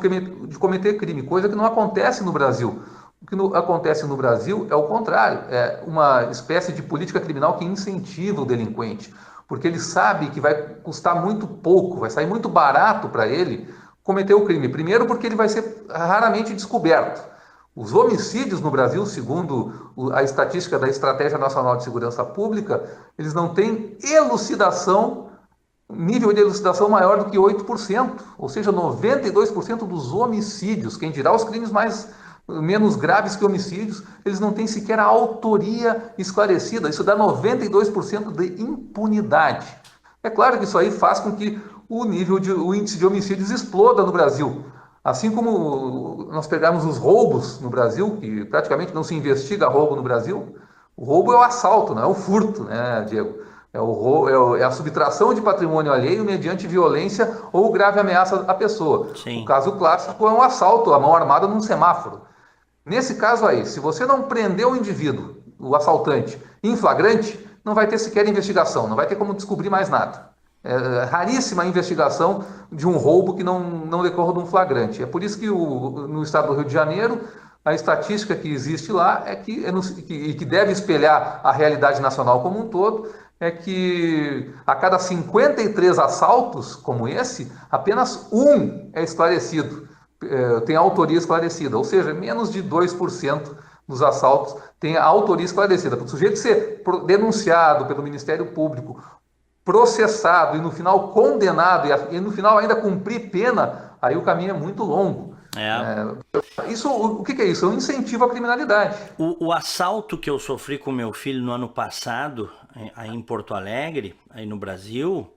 cometer crime, coisa que não acontece no Brasil. O que acontece no Brasil é o contrário, é uma espécie de política criminal que incentiva o delinquente, porque ele sabe que vai custar muito pouco, vai sair muito barato para ele cometer o crime. Primeiro porque ele vai ser raramente descoberto. Os homicídios no Brasil, segundo a estatística da Estratégia Nacional de Segurança Pública, eles não têm nível de elucidação maior do que 8%, ou seja, 92% dos homicídios, quem dirá os crimes menos graves que homicídios, eles não têm sequer a autoria esclarecida. Isso dá 92% de impunidade. É claro que isso aí faz com que o índice de homicídios exploda no Brasil. Assim como nós pegarmos os roubos no Brasil, que praticamente não se investiga roubo no Brasil, o roubo é o assalto, não é o furto, né, Diego? É a subtração de patrimônio alheio mediante violência ou grave ameaça à pessoa. Sim. O caso clássico é um assalto, a mão armada num semáforo. Nesse caso aí, se você não prender o indivíduo, o assaltante, em flagrante, não vai ter sequer investigação, não vai ter como descobrir mais nada. É raríssima a investigação de um roubo que não decorra de um flagrante. É por isso que no estado do Rio de Janeiro, a estatística que existe lá que deve espelhar a realidade nacional como um todo, é que a cada 53 assaltos como esse, apenas um é esclarecido. tem autoria esclarecida, ou seja, menos de 2% dos assaltos tem a autoria esclarecida. Para o sujeito ser denunciado pelo Ministério Público, processado e no final condenado e no final ainda cumprir pena, aí o caminho é muito longo. Isso, o que é isso? É um incentivo à criminalidade. O assalto que eu sofri com meu filho no ano passado, aí em Porto Alegre, aí no Brasil,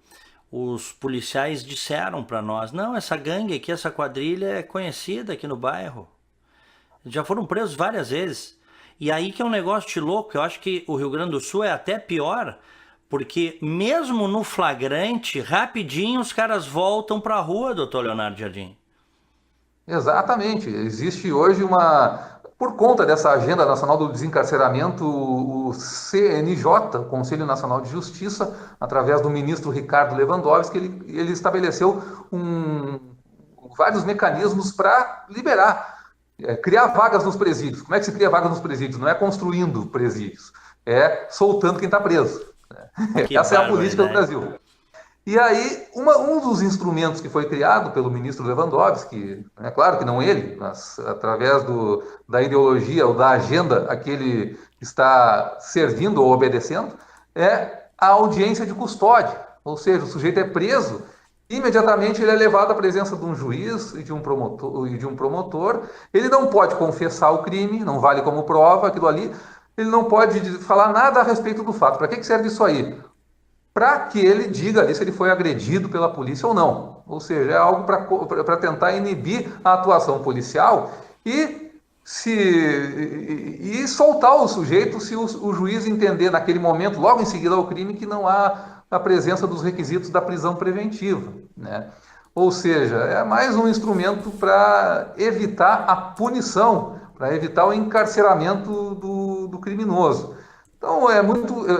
os policiais disseram para nós, não, essa gangue aqui, essa quadrilha é conhecida aqui no bairro. Já foram presos várias vezes. E aí que é um negócio de louco, eu acho que o Rio Grande do Sul é até pior, porque mesmo no flagrante, rapidinho os caras voltam para a rua, doutor Leonardo Jardim. Exatamente. Existe hoje por conta dessa Agenda Nacional do Desencarceramento, o CNJ, o Conselho Nacional de Justiça, através do ministro Ricardo Lewandowski, ele estabeleceu vários mecanismos para liberar, criar vagas nos presídios. Como é que se cria vagas nos presídios? Não é construindo presídios, é soltando quem está preso. Essa é a política do Brasil. E aí, um dos instrumentos que foi criado pelo ministro Lewandowski, é claro que não ele, mas através da ideologia ou da agenda a que ele está servindo ou obedecendo, é a audiência de custódia. Ou seja, o sujeito é preso, imediatamente ele é levado à presença de um juiz e de um promotor. Ele não pode confessar o crime, não vale como prova aquilo ali, ele não pode falar nada a respeito do fato. Para que serve isso aí? Para que ele diga ali se ele foi agredido pela polícia ou não. Ou seja, é algo para tentar inibir a atuação policial e soltar o sujeito se o juiz entender naquele momento, logo em seguida ao crime, que não há a presença dos requisitos da prisão preventiva, né? Ou seja, é mais um instrumento para evitar a punição, para evitar o encarceramento do criminoso. Então, é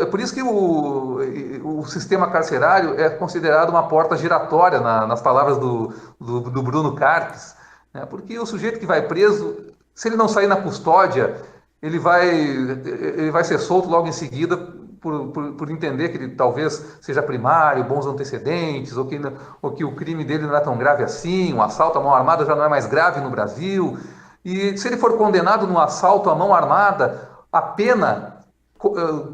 por isso que o sistema carcerário é considerado uma porta giratória, nas palavras do Bruno Carpes, né? Porque o sujeito que vai preso, se ele não sair na custódia, ele vai ser solto logo em seguida por entender que ele talvez seja primário, bons antecedentes, ou que o crime dele não é tão grave assim, um assalto à mão armada já não é mais grave no Brasil. E se ele for condenado num assalto à mão armada, a pena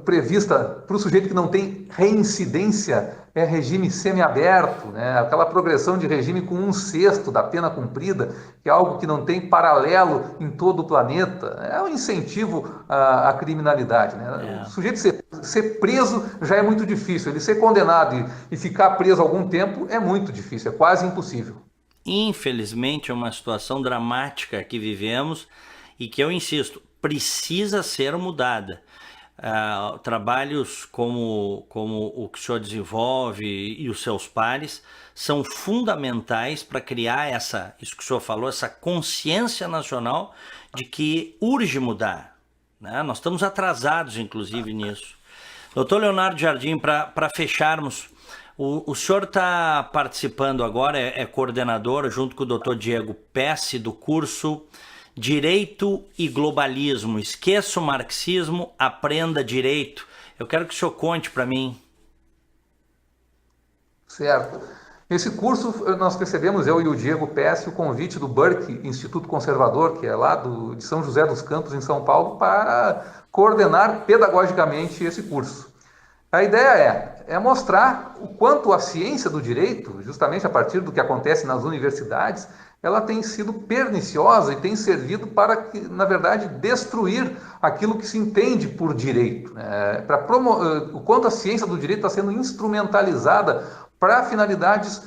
prevista para o sujeito que não tem reincidência é regime semiaberto, né? Aquela progressão de regime com 1/6 da pena cumprida, que é algo que não tem paralelo em todo o planeta. É um incentivo à criminalidade, né? O sujeito ser preso já é muito difícil, ele ser condenado e ficar preso algum tempo é muito difícil, é quase impossível. Infelizmente é uma situação dramática que vivemos e que, eu insisto, precisa ser mudada. Trabalhos como o que o senhor desenvolve e os seus pares são fundamentais para criar isso que o senhor falou, essa consciência nacional de que urge mudar, né? Nós estamos atrasados, inclusive, nisso. Doutor Leonardo Jardim, para fecharmos, o senhor está participando agora, é coordenador, junto com o doutor Diego Pesce, do curso Direito e Globalismo. Esqueça o marxismo, aprenda direito. Eu quero que o senhor conte para mim. Certo. Esse curso, nós recebemos, eu e o Diego Pesce, o convite do Berkeley Instituto Conservador, que é lá de São José dos Campos, em São Paulo, para coordenar pedagogicamente esse curso. A ideia é mostrar o quanto a ciência do direito, justamente a partir do que acontece nas universidades, ela tem sido perniciosa e tem servido para, na verdade, destruir aquilo que se entende por direito, né? O quanto a ciência do direito está sendo instrumentalizada para finalidades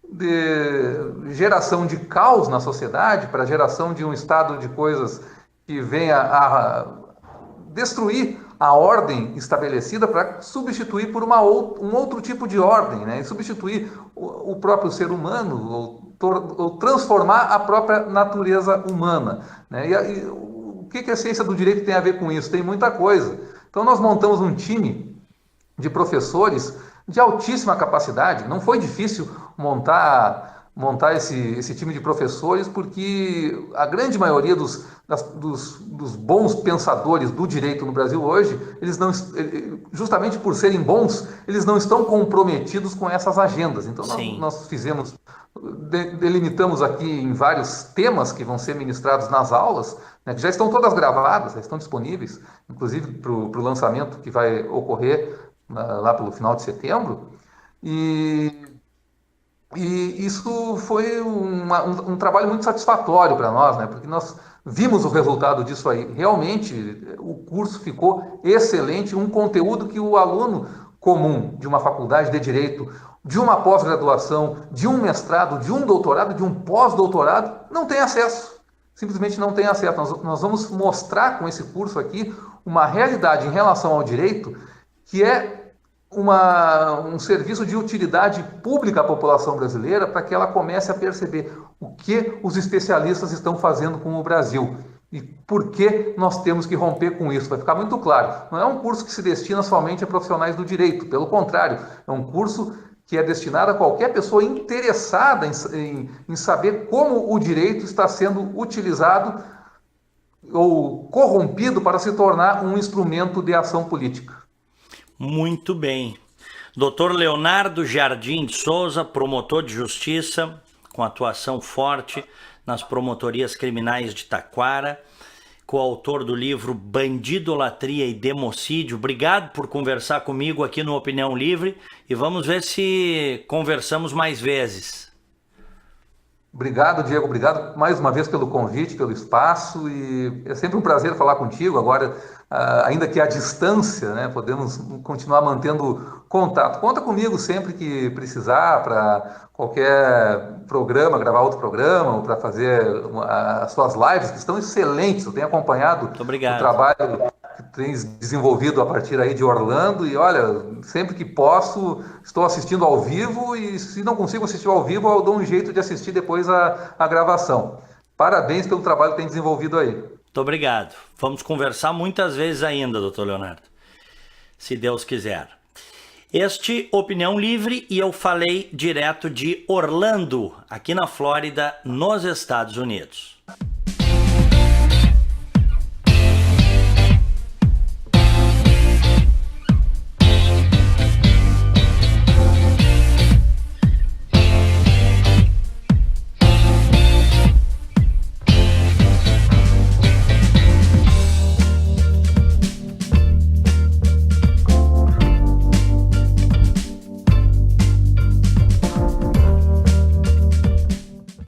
de geração de caos na sociedade, para a geração de um estado de coisas que venha a destruir a ordem estabelecida para substituir por um outro tipo de ordem, né? E substituir o próprio ser humano, ou transformar a própria natureza humana, né? E o que a ciência do direito tem a ver com isso? Tem muita coisa. Então nós montamos um time de professores de altíssima capacidade. Não foi difícil montar montar esse time de professores, porque a grande maioria dos bons pensadores do direito no Brasil hoje, eles não, justamente por serem bons, eles não estão comprometidos com essas agendas. Então nós fizemos, delimitamos aqui em vários temas que vão ser ministrados nas aulas, né, que já estão todas gravadas, já estão disponíveis, inclusive para o lançamento que vai ocorrer lá pelo final de setembro. E isso foi um trabalho muito satisfatório para nós, né? Porque nós vimos o resultado disso aí. Realmente, o curso ficou excelente, um conteúdo que o aluno comum de uma faculdade de Direito, de uma pós-graduação, de um mestrado, de um doutorado, de um pós-doutorado, não tem acesso. Simplesmente não tem acesso. Nós vamos mostrar com esse curso aqui uma realidade em relação ao direito que é um serviço de utilidade pública à população brasileira, para que ela comece a perceber o que os especialistas estão fazendo com o Brasil e por que nós temos que romper com isso. Vai ficar muito claro. Não é um curso que se destina somente a profissionais do direito, pelo contrário, é um curso que é destinado a qualquer pessoa interessada em saber como o direito está sendo utilizado ou corrompido para se tornar um instrumento de ação política. Muito bem. Dr. Leonardo Jardim de Souza, promotor de justiça, com atuação forte nas promotorias criminais de Taquara, coautor do livro Bandidolatria e Democídio. Obrigado por conversar comigo aqui no Opinião Livre e vamos ver se conversamos mais vezes. Obrigado, Diego. Obrigado mais uma vez pelo convite, pelo espaço, e é sempre um prazer falar contigo. Agora, ainda que à distância, né, podemos continuar mantendo contato. Conta comigo sempre que precisar para qualquer programa, gravar outro programa, ou para fazer as suas lives, que estão excelentes. Eu tenho acompanhado o trabalho que tens desenvolvido a partir aí de Orlando, e olha, sempre que posso, estou assistindo ao vivo, e se não consigo assistir ao vivo, eu dou um jeito de assistir depois a gravação. Parabéns pelo trabalho que tem desenvolvido aí. Muito obrigado. Vamos conversar muitas vezes ainda, doutor Leonardo, se Deus quiser. Este Opinião Livre, e eu falei direto de Orlando, aqui na Flórida, nos Estados Unidos.